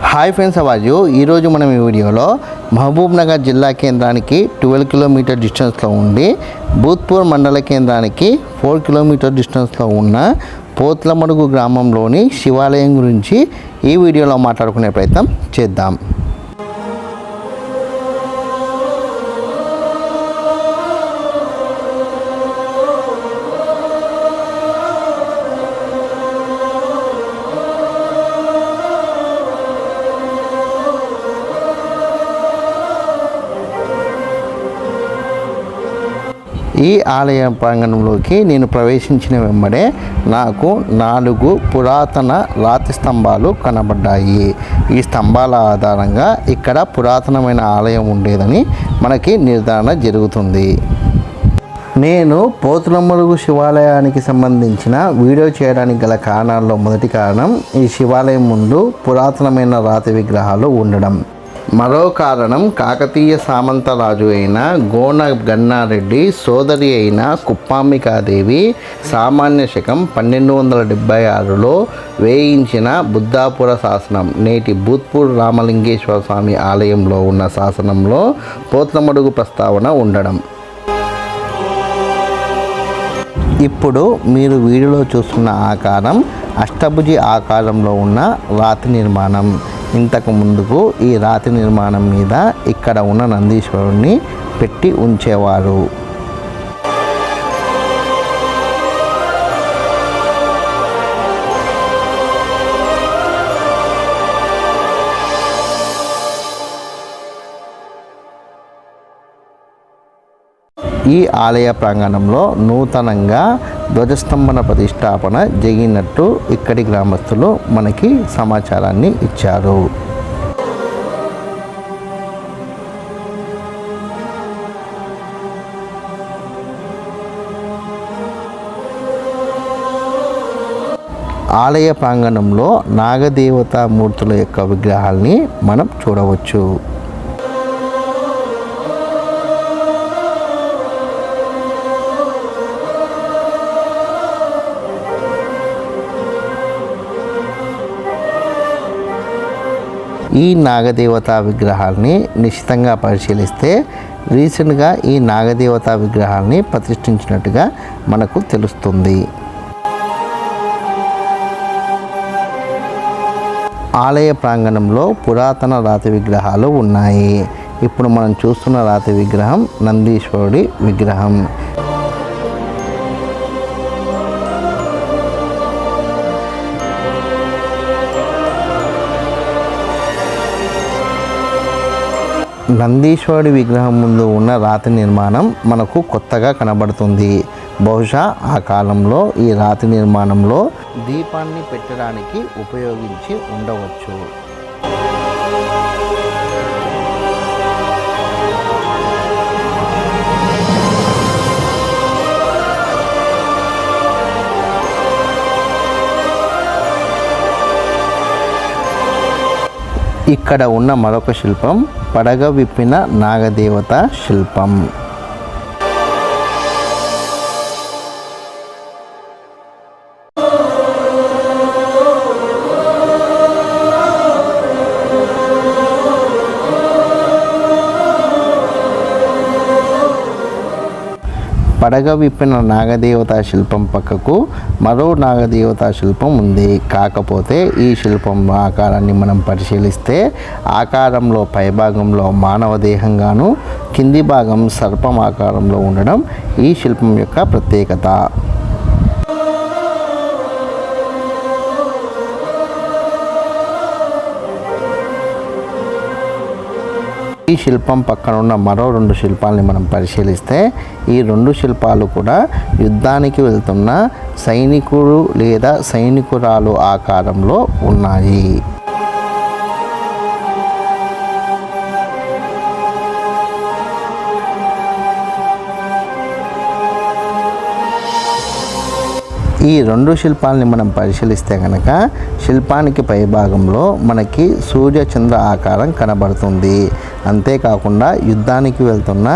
Hi friends, అవాజు ఈరోజు మనం ఈ వీడియోలో మహబూబ్ నగర్ జిల్లా కేంద్రానికి 12 కిలోమీటర్ డిస్టెన్స్లో ఉండి భూత్పూర్ మండల కేంద్రానికి 4 కిలోమీటర్ డిస్టెన్స్లో ఉన్న పోత్లమడుగు గ్రామంలోని శివాలయం గురించి ఈ వీడియోలో మాట్లాడుకునే ప్రయత్నం చేద్దాం. ఈ ఆలయ ప్రాంగణంలోకి నేను ప్రవేశించిన వెంబడే నాకు 4 పురాతన రాతి స్తంభాలు కనబడ్డాయి. ఈ స్తంభాల ఆధారంగా ఇక్కడ పురాతనమైన ఆలయం ఉండేదని మనకి నిర్ధారణ జరుగుతుంది. నేను పోతులమడుగు శివాలయానికి సంబంధించిన వీడియో చేయడానికి గల కారణాల్లో మొదటి కారణం ఈ శివాలయం ముందు పురాతనమైన రాతి విగ్రహాలు ఉండడం. మరో కారణం కాకతీయ సామంతరాజు అయిన గోన గన్నారెడ్డి సోదరి అయిన కుప్పాంబికాదేవి సామాన్య శకం 1276లో వేయించిన బుద్ధాపుర శాసనం, నేటి భూత్పూర్ రామలింగేశ్వర స్వామి ఆలయంలో ఉన్న శాసనంలో పోత్లమడుగు ప్రస్తావన ఉండడం. ఇప్పుడు మీరు వీడియోలో చూస్తున్న ఆకారం అష్టభుజి ఆకారంలో ఉన్న రాతి నిర్మాణం. ఇంతకు ముందుకు ఈ రాతి నిర్మాణం మీద ఇక్కడ ఉన్న నందీశ్వరుణ్ణి పెట్టి ఉంచేవారు. ఈ ఆలయ ప్రాంగణంలో నూతనంగా ధ్వజస్తంభన ప్రతిష్టాపన జరిగినట్టు ఇక్కడి గ్రామస్తులు మనకి సమాచారాన్ని ఇచ్చారు. ఆలయ ప్రాంగణంలో నాగదేవతా మూర్తుల యొక్క విగ్రహాల్ని మనం చూడవచ్చు. ఈ నాగదేవతా విగ్రహాల్ని నిశ్చితంగా పరిశీలిస్తే రీసెంట్గా ఈ నాగదేవతా విగ్రహాల్ని ప్రతిష్ఠించినట్టుగా మనకు తెలుస్తుంది. ఆలయ ప్రాంగణంలో పురాతన రాతి విగ్రహాలు ఉన్నాయి. ఇప్పుడు మనం చూస్తున్న రాతి విగ్రహం నందీశ్వరుడి విగ్రహం. నందీశ్వరుడి విగ్రహం ముందు ఉన్న రాతి నిర్మాణం మనకు కొత్తగా కనబడుతుంది. బహుశా ఆ కాలంలో ఈ రాతి నిర్మాణంలో దీపాన్ని పెట్టడానికి ఉపయోగించి ఉండవచ్చు. ఇక్కడ ఉన్న మరొక శిల్పం పడగ విప్పిన నాగదేవత శిల్పం. పడగ విప్పిన నాగదేవతా శిల్పం పక్కకు మరో నాగదేవతా శిల్పం ఉంది. కాకపోతే ఈ శిల్పం ఆకారాన్ని మనం పరిశీలిస్తే ఆకారంలో పైభాగంలో మానవ దేహంగాను కింది భాగం సర్పం ఆకారంలో ఉండడం ఈ శిల్పం యొక్క ప్రత్యేకత. ఈ శిల్పం పక్కన ఉన్న మరో 2 శిల్పాలని మనం పరిశీలిస్తే ఈ 2 శిల్పాలు కూడా యుద్ధానికి వెళ్తున్న సైనికుడు లేదా సైనికురాలు ఆకారంలో ఉన్నాయి. ఈ 2 శిల్పాలని మనం పరిశీలిస్తే కనుక శిల్పానికి పై భాగంలో మనకి సూర్యచంద్ర ఆకారం కనబడుతుంది. అంతేకాకుండా యుద్ధానికి వెళ్తున్న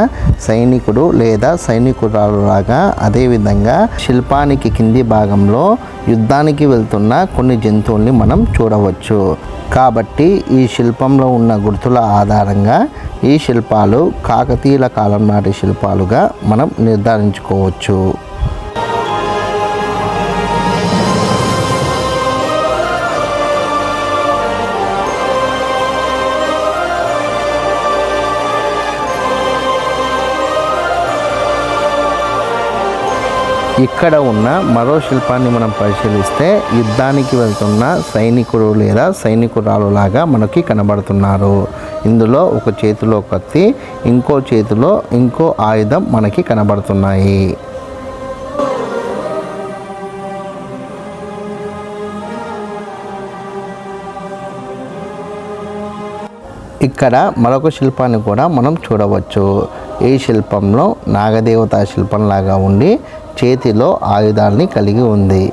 సైనికుడు లేదా సైనికురాలులాగా, అదేవిధంగా శిల్పానికి కింది భాగంలో యుద్ధానికి వెళ్తున్న కొన్ని జంతువుల్ని మనం చూడవచ్చు. కాబట్టి ఈ శిల్పంలో ఉన్న గుర్తుల ఆధారంగా ఈ శిల్పాలు కాకతీయుల కాలం నాటి శిల్పాలుగా మనం నిర్ధారించుకోవచ్చు. ఇక్కడ ఉన్న మరో శిల్పాన్ని మనం పరిశీలిస్తే యుద్ధానికి వెళ్తున్న సైనికుడు లేదా సైనికురాలులాగా మనకి కనబడుతున్నారు. ఇందులో ఒక చేతిలో కత్తి, ఇంకో చేతిలో ఇంకో ఆయుధం మనకి కనబడుతున్నాయి. ఇక్కడ మరొక శిల్పాన్ని కూడా మనం చూడవచ్చు. ఈ శిల్పంలో నాగదేవత శిల్పంలాగా ఉండి చేతిలో ఆయుధాల్ని కలిగి ఉంది.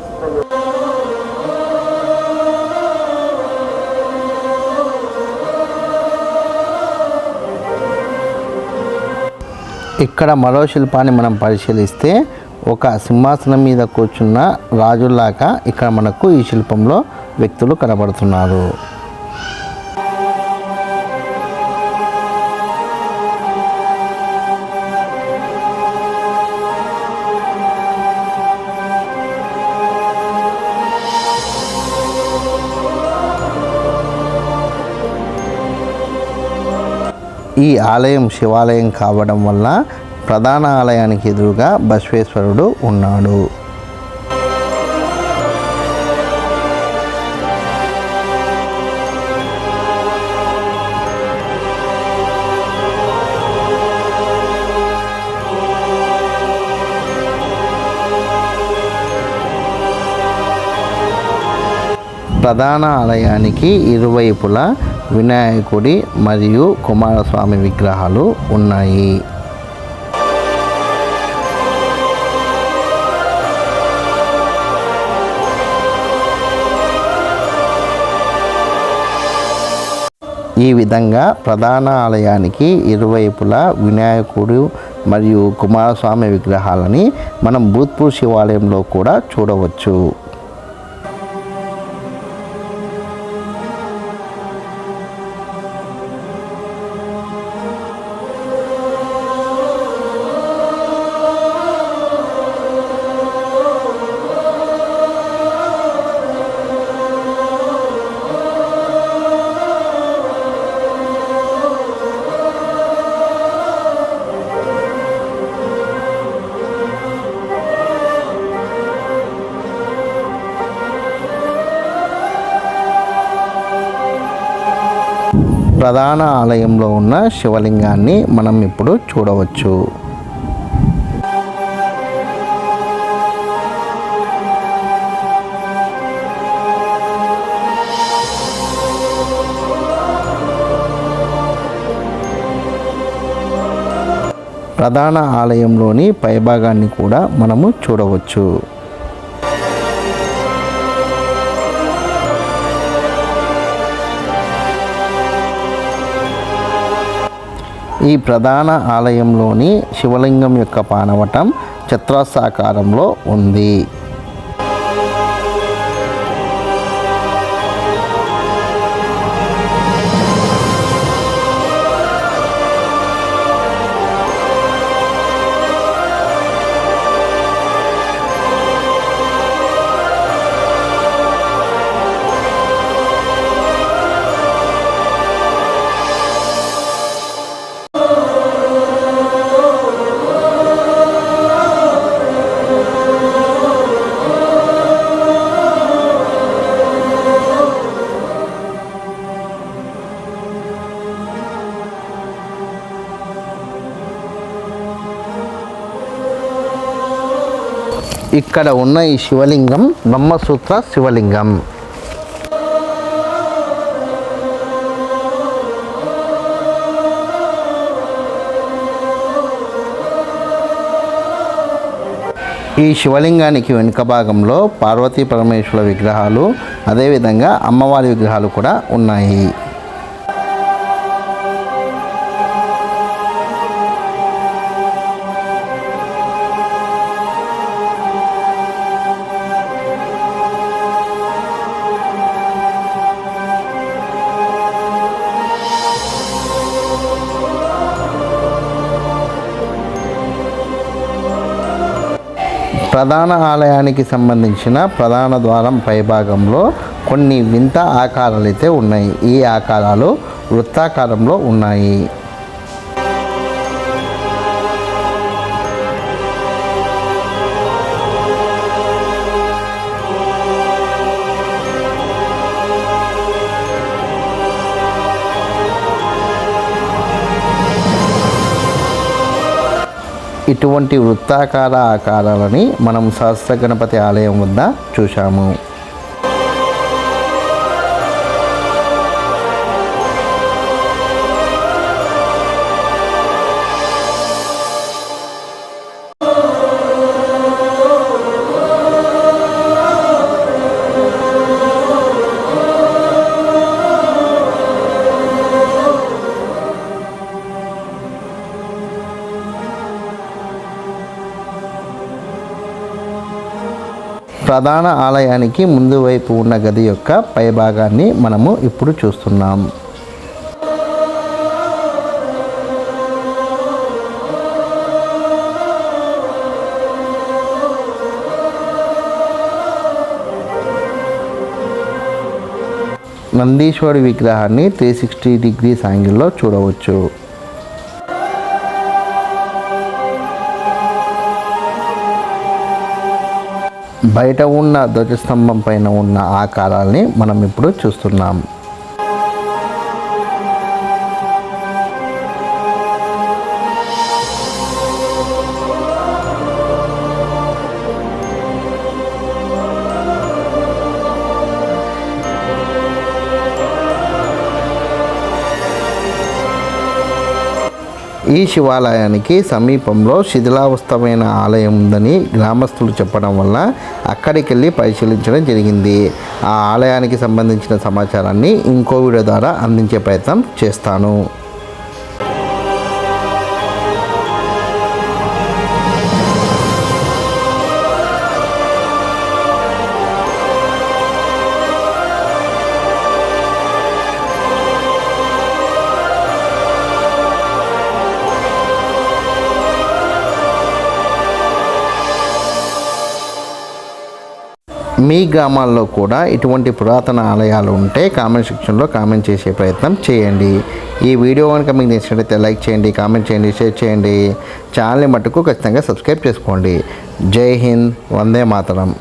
ఇక్కడ మరో శిల్పాన్ని మనం పరిశీలిస్తే ఒక సింహాసనం మీద కూర్చున్న రాజులాగా ఇక్కడ మనకు ఈ శిల్పంలో వ్యక్తులు కనబడుతున్నారు. ఈ ఆలయం శివాలయం కావడం వల్ల ప్రధాన ఆలయానికి ఎదురుగా బసవేశ్వరుడు ఉన్నాడు. ప్రధాన ఆలయానికి ఇరువైపులా వినాయకుడి మరియు కుమారస్వామి విగ్రహాలు ఉన్నాయి. ఈ విధంగా ప్రధాన ఆలయానికి ఇరువైపులా వినాయకుడు మరియు కుమారస్వామి విగ్రహాలని మనం భూత్పూర్ శివాలయంలో కూడా చూడవచ్చు. ప్రధాన ఆలయంలో ఉన్న శివలింగాన్ని మనం ఇప్పుడు చూడవచ్చు. ప్రధాన ఆలయంలోని పైభాగాన్ని కూడా మనము చూడవచ్చు. ఈ ప్రధాన ఆలయంలోని శివలింగం యొక్క పానవటం చతురస్రాకారంలో ఉంది. ఇక్కడ ఉన్న ఈ శివలింగం బ్రహ్మసూత్ర శివలింగం. ఈ శివలింగానికి వెనుక భాగంలో పార్వతీ పరమేశ్వర విగ్రహాలు, అదేవిధంగా అమ్మవారి విగ్రహాలు కూడా ఉన్నాయి. ప్రధాన ఆలయానికి సంబంధించిన ప్రధాన ద్వారం పైభాగంలో కొన్ని వింత ఆకారాలు అయితే ఉన్నాయి. ఈ ఆకారాలు వృత్తాకారంలో ఉన్నాయి. ఇటువంటి వృత్తాకార ఆకారాలని మనం సహస్ర గణపతి ఆలయం వద్ద చూశాము. ప్రధాన ఆలయానికి ముందు వైపు ఉన్న గది యొక్క పైభాగాన్ని మనము ఇప్పుడు చూస్తున్నాం. నందీశ్వరుడి విగ్రహాన్ని 360 డిగ్రీస్ యాంగిల్లో చూడవచ్చు. బయట ఉన్న ధ్వజస్తంభం పైన ఉన్న ఆకారాల్ని మనం ఇప్పుడు చూస్తున్నాం. ఈ శివాలయానికి సమీపంలో శిథిలావస్థమైన ఆలయం ఉందని గ్రామస్తులు చెప్పడం వల్ల అక్కడికి వెళ్ళి పరిశీలించడం జరిగింది. ఆ ఆలయానికి సంబంధించిన సమాచారాన్ని ఇంకో వీడియో ద్వారా అందించే ప్రయత్నం చేస్తాను. మీ గ్రామాల్లో కూడా ఇటువంటి పురాతన ఆలయాలు ఉంటే కామెంట్ సెక్షన్లో కామెంట్ చేసే ప్రయత్నం చేయండి. ఈ వీడియో కనుక మీకు నచ్చినట్లయితే లైక్ చేయండి, కామెంట్ చేయండి, షేర్ చేయండి. ఛానల్ని మట్టుకు ఖచ్చితంగా సబ్స్క్రైబ్ చేసుకోండి. జై హింద్, వందే మాతరం.